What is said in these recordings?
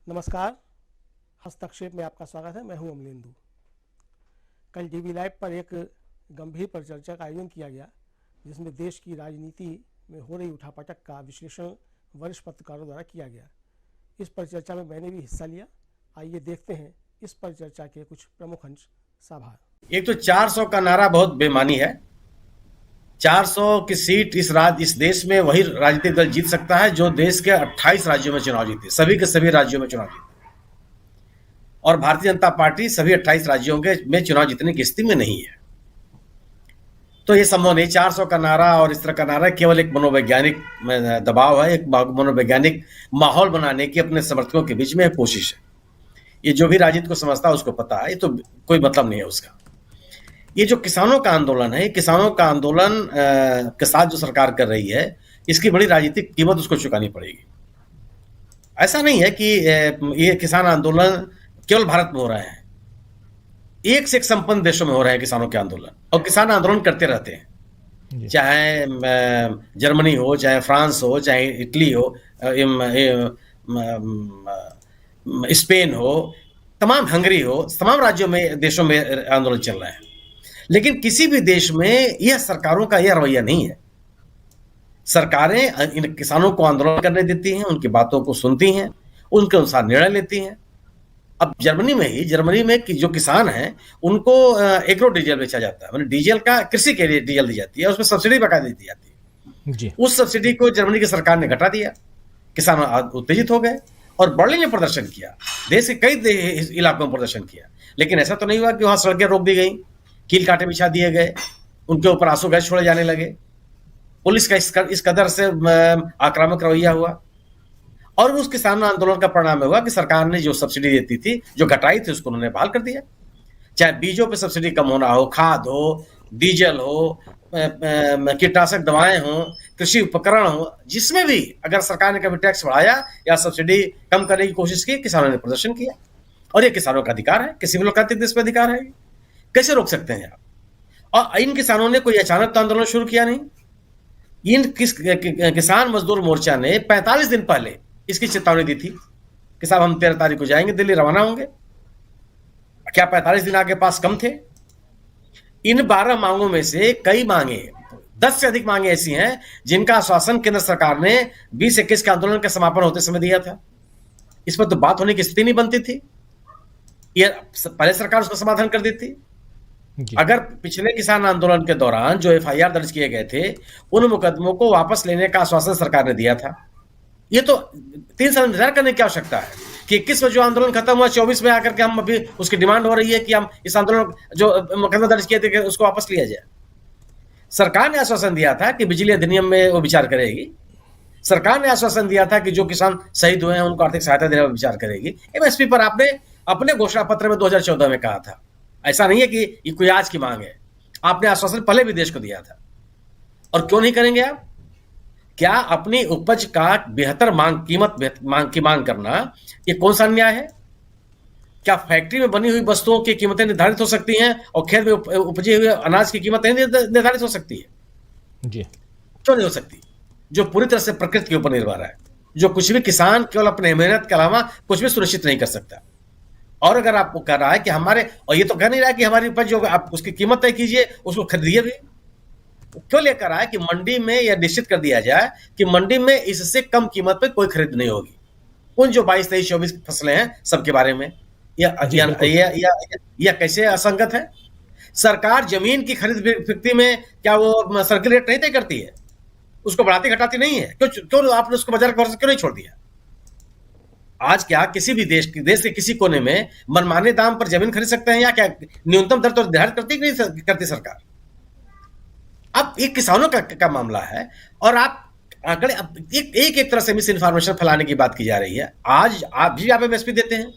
नमस्कार। हस्तक्षेप में आपका स्वागत है। मैं हूं अमलेंदु। कल टीवी लाइव पर एक गंभीर परिचर्चा का आयोजन किया गया, जिसमें देश की राजनीति में हो रही उठापटक का विश्लेषण वरिष्ठ पत्रकारों द्वारा किया गया। इस परिचर्चा में मैंने भी हिस्सा लिया। आइए देखते हैं इस परिचर्चा के कुछ प्रमुख अंश। साभार। एक तो 400 का नारा बहुत बेमानी है। 400 की सीट इस देश में वही राजनीतिक दल जीत सकता है जो देश के 28 राज्यों में चुनाव जीते, सभी के सभी राज्यों में चुनाव जीते। और भारतीय जनता पार्टी सभी 28 राज्यों के में चुनाव जीतने की स्थिति में नहीं है। तो ये संभव नहीं। 400 का नारा और इस तरह का नारा केवल एक मनोवैज्ञानिक दबाव है, एक मनोवैज्ञानिक माहौल बनाने की अपने समर्थकों के बीच में कोशिश है। ये जो भी राजनीति को समझता है उसको पता है, ये तो कोई मतलब नहीं है उसका। ये जो किसानों का आंदोलन है, किसानों का आंदोलन के साथ जो सरकार कर रही है, इसकी बड़ी राजनीतिक कीमत उसको चुकानी पड़ेगी। ऐसा नहीं है कि ये किसान आंदोलन केवल भारत में हो रहे हैं, एक से एक संपन्न देशों में हो रहे हैं किसानों के आंदोलन, और किसान आंदोलन करते रहते हैं। चाहे जर्मनी हो, चाहे फ्रांस हो, चाहे इटली हो, स्पेन हो, तमाम हंगरी हो, तमाम राज्यों में देशों में आंदोलन चल रहे हैं। लेकिन किसी भी देश में यह सरकारों का यह रवैया नहीं है। सरकारें इन किसानों को आंदोलन करने देती हैं, उनकी बातों को सुनती हैं, उनके अनुसार निर्णय लेती हैं। अब जर्मनी में जो किसान हैं उनको एग्रो डीजल बेचा जाता है, मतलब डीजल का कृषि के लिए डीजल दी जाती है, उसमें सब्सिडी बकायदा दी जाती है जी। उस सब्सिडी को जर्मनी की सरकार ने घटा दिया। किसान उत्तेजित हो गए और बर्लिन में प्रदर्शन किया, देश के कई इलाकों में प्रदर्शन किया। लेकिन ऐसा तो नहीं हुआ कि वहां सड़कें रोक दी गई, कील कांटे बिछा दिए गए, उनके ऊपर आंसू गैस छोड़े जाने लगे, पुलिस का इस कदर से आक्रामक रवैया हुआ। और उस किसान आंदोलन का परिणाम हुआ कि सरकार ने जो सब्सिडी देती थी, जो घटाई थी, उसको उन्होंने बहाल कर दिया। चाहे बीजों पे सब्सिडी कम होना हो, खाद हो, डीजल हो, कीटनाशक दवाएं हो, कृषि उपकरण हो, जिसमें भी अगर सरकार ने कभी टैक्स बढ़ाया या सब्सिडी कम करने की कोशिश की, किसानों ने प्रदर्शन किया। और ये किसानों का अधिकार है, किसी भी लोकतांत्रिक देश में अधिकार है। कैसे रोक सकते हैं आप? और इन किसानों ने कोई अचानक तो आंदोलन शुरू किया नहीं। किसान मजदूर मोर्चा ने 45 दिन पहले इसकी चेतावनी दी थी कि साहब हम 13 तारीख को जाएंगे, दिल्ली रवाना होंगे। क्या 45 दिन आपके पास कम थे? इन 12 मांगों में से कई मांगे, 10 से अधिक मांगे ऐसी हैं जिनका आश्वासन केंद्र सरकार ने 2021 के आंदोलन के समापन होते समय दिया था। इस पर तो बात होने की स्थिति नहीं बनती थी। ये पहले सरकार उसका समाधान कर देती। अगर पिछले किसान आंदोलन के दौरान जो एफआईआर दर्ज किए गए थे, उन मुकदमों को वापस लेने का आश्वासन सरकार ने दिया था। ये तो 3 साल इंतजार करने की आवश्यकता है कि 21 में जो आंदोलन खत्म हुआ, 24 में आकर के हम अभी उसकी डिमांड हो रही है कि हम इस आंदोलन जो मुकदमा दर्ज किए थे उसको वापस लिया जाए। सरकार ने आश्वासन दिया था कि बिजली अधिनियम में वो विचार करेगी। सरकार ने आश्वासन दिया था कि जो किसान शहीद हुए हैं उनको आर्थिक सहायता देने पर विचार करेगी। एमएसपी पर आपने अपने घोषणा पत्र में 2014 में कहा था। ऐसा नहीं है कि ये कोई आज की मांग है, आपने आश्वासन पहले भी देश को दिया था। और क्यों नहीं करेंगे आप? क्या अपनी उपज का बेहतर मांग की मांग करना ये कौन सा अन्याय है? क्या फैक्ट्री में बनी हुई वस्तुओं की कीमतें निर्धारित हो सकती हैं और खेत में उपजे हुए अनाज की कीमतें निर्धारित हो सकती है जी? क्यों नहीं हो सकती? जो पूरी तरह से प्रकृति के ऊपर निर्भर है, जो कुछ भी किसान केवल अपने मेहनत के अलावा कुछ भी सुनिश्चित नहीं कर सकता। और अगर आपको कह रहा है कि हमारे, और ये तो कह नहीं रहा है कि हमारी उपज जो आप उसकी कीमत तय कीजिए, उसको खरीदिए भी, क्यों लेकर रहा है कि मंडी में यह निश्चित कर दिया जाए कि मंडी में इससे कम कीमत पर कोई खरीद नहीं होगी उन जो 22, 23, 24 फसलें हैं सबके बारे में? यह कैसे असंगत है? सरकार जमीन की खरीद बिक्री में क्या वो सर्किल रेट नहीं तय करती है? उसको बढ़ाती घटाती नहीं है? क्यों आपने उसको बाजार के भरोसे क्यों नहीं छोड़ दिया? आज क्या किसी भी देश के किसी कोने में मनमाने दाम पर जमीन खरीद सकते हैं या क्या न्यूनतम दर तो निर्धारित करती सरकार? अब एक किसानों का मामला है और आप आंकड़े एक तरह से मिस इन्फॉर्मेशन फैलाने की बात की जा रही है। आज आप भी आप एमएसपी देते हैं,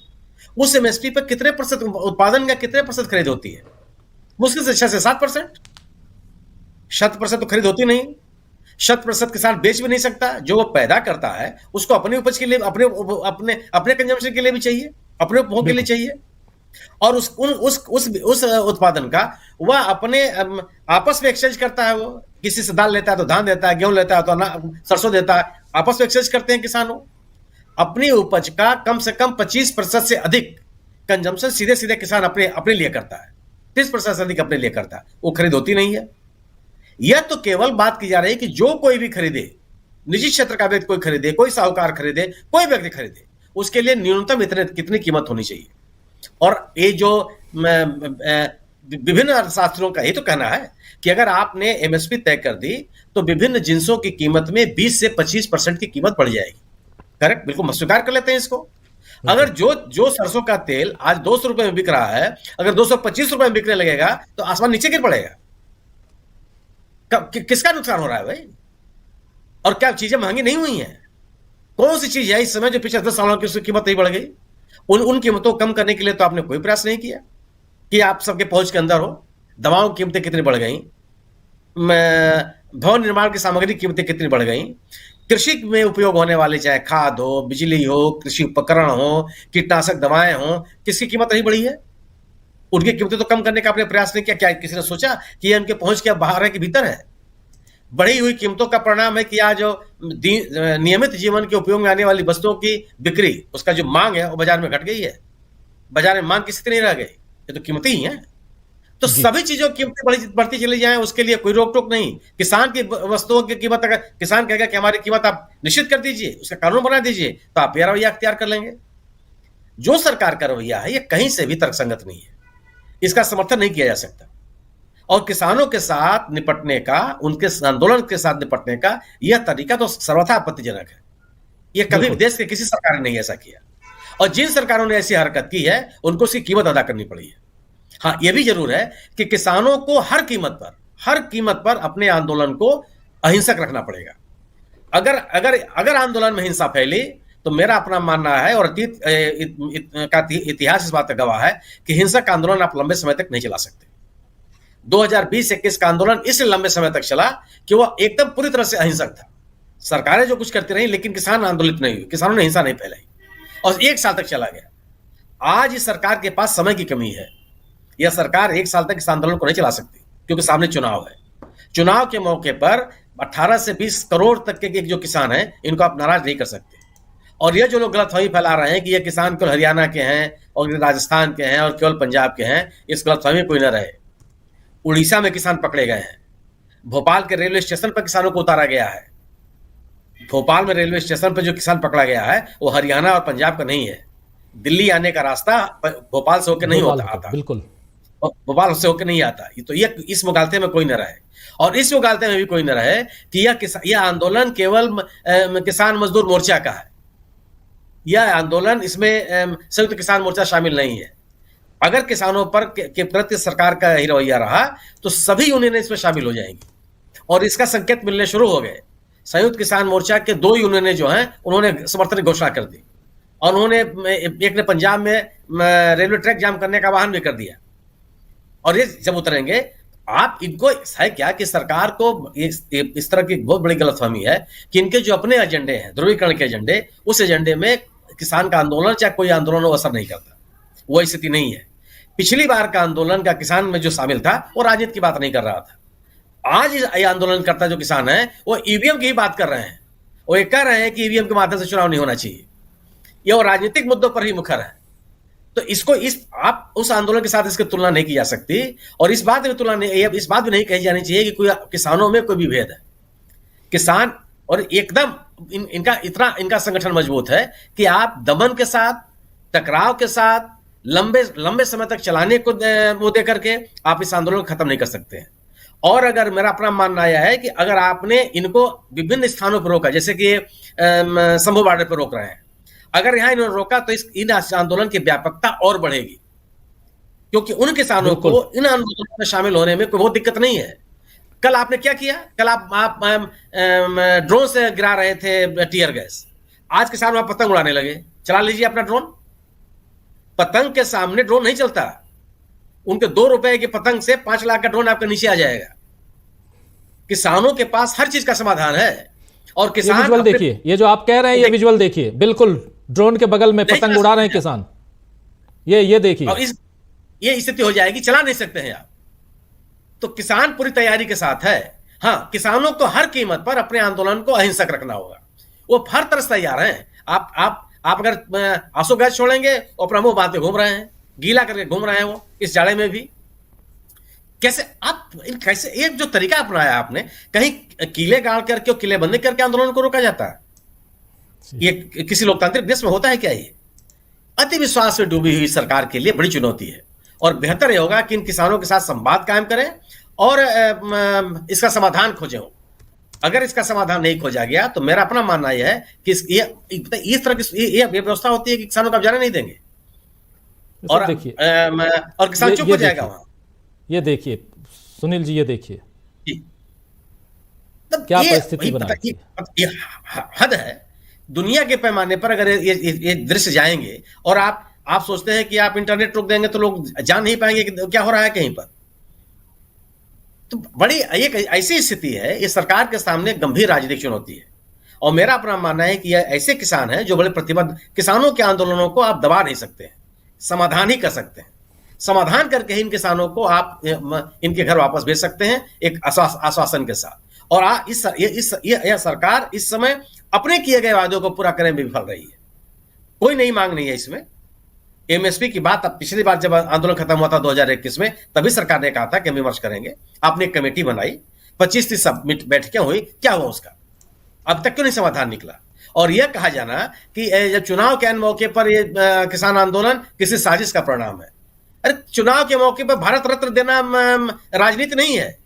उस एमएसपी पर कितने प्रतिशत उत्पादन का कितने प्रतिशत खरीद होती है? मुश्किल से 6 से 7%। 100% तो खरीद होती नहीं। 100% किसान बेच भी नहीं सकता। जो वो पैदा करता है उसको अपनी उपज के लिए, अपने कंजम्पशन के लिए भी चाहिए, अपने उपभोग के लिए चाहिए। और उस उत्पादन का वह अपने आपस में एक्सचेंज करता है। वो किसी से दाल लेता है तो धान देता है, गेहूं लेता है तो सरसों देता है, आपस में एक्सचेंज करते हैं किसानों। अपनी उपज का कम से कम 25% से अधिक कंजम्पशन सीधे सीधे किसान अपने अपने लिए करता है, 30% से अधिक अपने लिए करता है, वो खरीद होती नहीं है। यह तो केवल बात की जा रही है कि जो कोई भी खरीदे, निजी क्षेत्र का व्यक्ति कोई खरीदे, कोई साहूकार खरीदे, कोई व्यक्ति खरीदे, उसके लिए न्यूनतम इतने कितनी कीमत होनी चाहिए। और ये जो विभिन्न अर्थशास्त्रियों का ये तो कहना है कि अगर आपने एमएसपी तय कर दी तो विभिन्न जिंसों की कीमत में 20 से 25% की कीमत बढ़ जाएगी। करेक्ट, बिल्कुल स्वीकार कर लेते हैं इसको। अगर जो सरसों का तेल आज 200 रुपए में बिक रहा है, अगर 225 रुपए में बिकने लगेगा तो आसमान नीचे गिर पड़ेगा। किसका नुकसान हो रहा है भाई? और क्या चीजें महंगी नहीं हुई हैं? कौन सी चीज है इस समय जो पिछले 10 सालों की उसकी कीमत नहीं बढ़ गई? उन कीमतों को कम करने के लिए तो आपने कोई प्रयास नहीं किया कि आप सबके पहुंच के अंदर हो। दवाओं की कीमतें कितनी बढ़ गई, भवन निर्माण की सामग्री की कीमतें कितनी बढ़ गई, कृषि में उपयोग होने वाले चाहे खाद हो, बिजली हो, कृषि उपकरण हो, कीटनाशक दवाएं हो, किसकी कीमत नहीं बढ़ी है? उनकी कीमतें तो कम करने का आपने प्रयास नहीं किया। क्या किसी ने सोचा कि ये उनके पहुंच के बाहर है कि भीतर है? बढ़ी हुई कीमतों का परिणाम है कि आज जो नियमित जीवन के उपयोग में आने वाली वस्तुओं की बिक्री, उसका जो मांग है वो बाजार में घट गई है। बाजार में मांग की स्थिति नहीं रह गई, ये तो कीमतें ही हैं। तो सभी चीजों की कीमतें बढ़ती चली जाएं, उसके लिए कोई रोक टोक नहीं। किसान की वस्तुओं की कीमत, अगर किसान कहेगा कि हमारी कीमत आप निश्चित कर दीजिए, उसका कानून बना दीजिए, तो आप यह रवैया अख्तियार कर लेंगे। जो सरकार का रवैया है ये कहीं से भी तर्कसंगत नहीं है, इसका समर्थन नहीं किया जा सकता। और किसानों के साथ निपटने का, उनके आंदोलन के साथ निपटने का यह तरीका तो सर्वथा आपत्तिजनक है। यह कभी भी देश के किसी सरकार ने नहीं ऐसा किया, और जिन सरकारों ने ऐसी हरकत की है उनको उसकी कीमत अदा करनी पड़ी है। हाँ, यह भी जरूर है कि किसानों को हर कीमत पर अपने आंदोलन को अहिंसक रखना पड़ेगा। अगर आंदोलन में हिंसा फैली तो मेरा अपना मानना है, और अतीत का इतिहास इस बात का गवाह है कि हिंसक आंदोलन आप लंबे समय तक नहीं चला सकते। 2020-21 का आंदोलन इसलिए लंबे समय तक चला कि वह एकदम पूरी तरह से अहिंसक था। सरकारें जो कुछ करती रही लेकिन किसान आंदोलित नहीं हुए, किसानों ने हिंसा नहीं फैलाई, और 1 साल तक चला गया। आज इस सरकार के पास समय की कमी है। यह सरकार 1 साल तक इस आंदोलन को नहीं चला सकती क्योंकि सामने चुनाव है। चुनाव के मौके पर 18 से 20 करोड़ तक के जो किसान हैं, इनको आप नाराज नहीं कर सकते। और ये जो लोग गलतफहमी फैला रहे हैं कि ये किसान केवल हरियाणा के हैं और राजस्थान के हैं और केवल पंजाब के हैं, इस गलतफहमी कोई न रहे। उड़ीसा में किसान पकड़े गए हैं, भोपाल के रेलवे स्टेशन पर किसानों को उतारा गया है। भोपाल में रेलवे स्टेशन पर जो किसान पकड़ा गया है वो हरियाणा और पंजाब का नहीं है। दिल्ली आने का रास्ता भोपाल से होकर नहीं आता, बिल्कुल भोपाल से होकर नहीं आता। तो ये इस मुगालते में कोई न रहे, और इस मुगालते में भी कोई न रहे कि यह आंदोलन केवल किसान मजदूर मोर्चा का है। यह आंदोलन, इसमें संयुक्त किसान मोर्चा शामिल नहीं है। अगर किसानों पर के प्रति सरकार का ही रवैया रहा तो सभी यूनियनें इसमें शामिल हो जाएंगी, और इसका संकेत मिलने शुरू हो गए। संयुक्त किसान मोर्चा के 2 यूनियनें जो हैं उन्होंने समर्थन की घोषणा कर दी, और उन्होंने एक ने पंजाब में रेलवे ट्रैक जाम करने का आह्वान भी कर दिया। और ये जब उतरेंगे, आप इनको है क्या कि सरकार को इस तरह की बहुत बड़ी गलतफहमी है कि इनके जो अपने एजेंडे हैं, ध्रुवीकरण के एजेंडे, उस एजेंडे में किसान का आंदोलन चाहे कोई आंदोलन हो असर नहीं करता। वो स्थिति नहीं है। पिछली बार का आंदोलन का किसान में जो शामिल था वो राजनीति की बात नहीं कर रहा था। आज ये आंदोलन करता जो किसान है वो ईवीएम की बात कर रहे हैं। वो ये कह रहे हैं कि ईवीएम के माध्यम से चुनाव नहीं होना चाहिए। ये वो राजनीतिक मुद्दों पर ही मुखर है। तो इसको आप उस आंदोलन के साथ इसकी तुलना नहीं की जा सकती, और इस बात भी नहीं कही जानी चाहिए कि कोई किसानों में कोई भी भेद है। किसान और एकदम इनका संगठन मजबूत है कि आप दमन के साथ, टकराव के साथ, लंबे समय तक चलाने को वो दे करके आप इस आंदोलन को खत्म नहीं कर सकते हैं। और अगर मेरा अपना मानना यह है कि अगर आपने इनको विभिन्न स्थानों पर रोका, जैसे कि शंभू बॉर्डर पर रोक रहे हैं, अगर यहां इन्होंने रोका तो इन आंदोलन की व्यापकता और बढ़ेगी, क्योंकि उन किसानों को इन आंदोलनों में शामिल होने में कोई बहुत दिक्कत नहीं है। कल आपने क्या किया? कल आप ड्रोन से गिरा रहे थे टीयर गैस, आज किसान वहां पतंग उड़ाने लगे। चला लीजिए अपना ड्रोन। पतंग के सामने ड्रोन नहीं चलता। उनके 2 रुपए की पतंग से 5 लाख का ड्रोन आपके नीचे आ जाएगा। किसानों के पास हर चीज का समाधान है। और किसान विजुअल देखिए, ये जो आप कह रहे हैं ये विजुअल देखिए, बिल्कुल ड्रोन के बगल में पतंग उड़ा रहे हैं किसान। ये देखिए, और ये स्थिति हो जाएगी, चला नहीं सकते हैं आप। तो किसान पूरी तैयारी के साथ है। हाँ, किसानों को हर कीमत पर अपने आंदोलन को अहिंसक रखना होगा। वो हर तरह से तैयार हैं। आप अगर आंसू गैस छोड़ेंगे और अपना मुंह बांध के घूम रहे हैं, गीला करके घूम रहे हैं वो इस जाड़े में भी। कैसे आप कैसे एक जो तरीका अपनाया आपने, कहीं किले गाड़ करके और किलेबंदी करके आंदोलन को रोका जाता है? ये किसी लोकतांत्रिक देश में होता है क्या? ये अति विश्वास में डूबी हुई सरकार के लिए बड़ी चुनौती है, और बेहतर यह होगा कि इन किसानों के साथ संवाद कायम करें और इसका समाधान खोजें। अगर इसका समाधान नहीं खोजा गया तो मेरा अपना मानना यह है कि इस तरह की ये व्यवस्था होती है कि किसानों को आप जाने नहीं देंगे, और देखिए और किसान चुप हो जाएगा वहां। ये देखिए सुनील जी, ये देखिए तब क्या ये परिस्थिति बना रखी है। ये हद है। दुनिया के पैमाने पर अगर ये दृश्य जाएंगे और आप सोचते हैं कि आप इंटरनेट रोक देंगे तो लोग जान नहीं पाएंगे कि क्या हो रहा है कहीं पर। तो बड़ी एक ऐसी स्थिति है, इस सरकार के सामने गंभीर राजनीतिक चुनौती है, और मेरा अपना मानना है कि यह ऐसे किसान हैं जो बड़े प्रतिबद्ध, किसानों के आंदोलनों को आप दबा नहीं सकते हैं, समाधान ही कर सकते हैं। समाधान करके ही इन किसानों को आप इनके घर वापस भेज सकते हैं एक आश्वासन के साथ। और यह सरकार इस समय अपने किए गए वादों को पूरा करने में विफल रही है। कोई नई मांग नहीं है इसमें। एमएसपी की बात अब पिछली बार जब आंदोलन खत्म हुआ था 2021 में, तभी सरकार ने कहा था कि हम विमर्श करेंगे। आपने एक कमेटी बनाई, 25-30 बैठकें हुई, क्या हुआ उसका? अब तक क्यों नहीं समाधान निकला? और यह कहा जाना कि जब चुनाव के मौके पर ये किसान आंदोलन किसी साजिश का परिणाम है। अरे चुनाव के मौके पर भारत रत्न देना राजनीति नहीं है,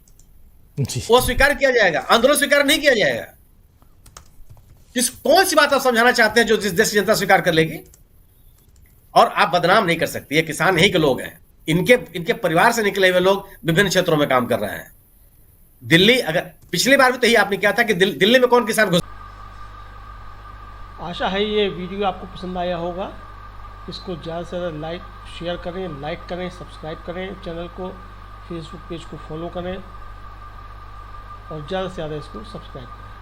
वो स्वीकार किया जाएगा, आंदोलन स्वीकार नहीं किया जाएगा। कौन सी बात आप समझाना चाहते हैं जो जिस देश की जनता स्वीकार कर लेगी? और आप बदनाम नहीं कर सकते, ये किसान यही के लोग हैं, इनके परिवार से निकले हुए लोग विभिन्न क्षेत्रों में काम कर रहे हैं। दिल्ली, अगर पिछली बार भी तो यही आपने किया था कि दिल्ली में कौन किसान घुस। आशा है ये वीडियो आपको पसंद आया होगा। इसको ज़्यादा से ज़्यादा शेयर करें, लाइक करें, सब्सक्राइब करें चैनल को, फेसबुक पेज को फॉलो करें और ज़्यादा से ज़्यादा इसको सब्सक्राइब करें।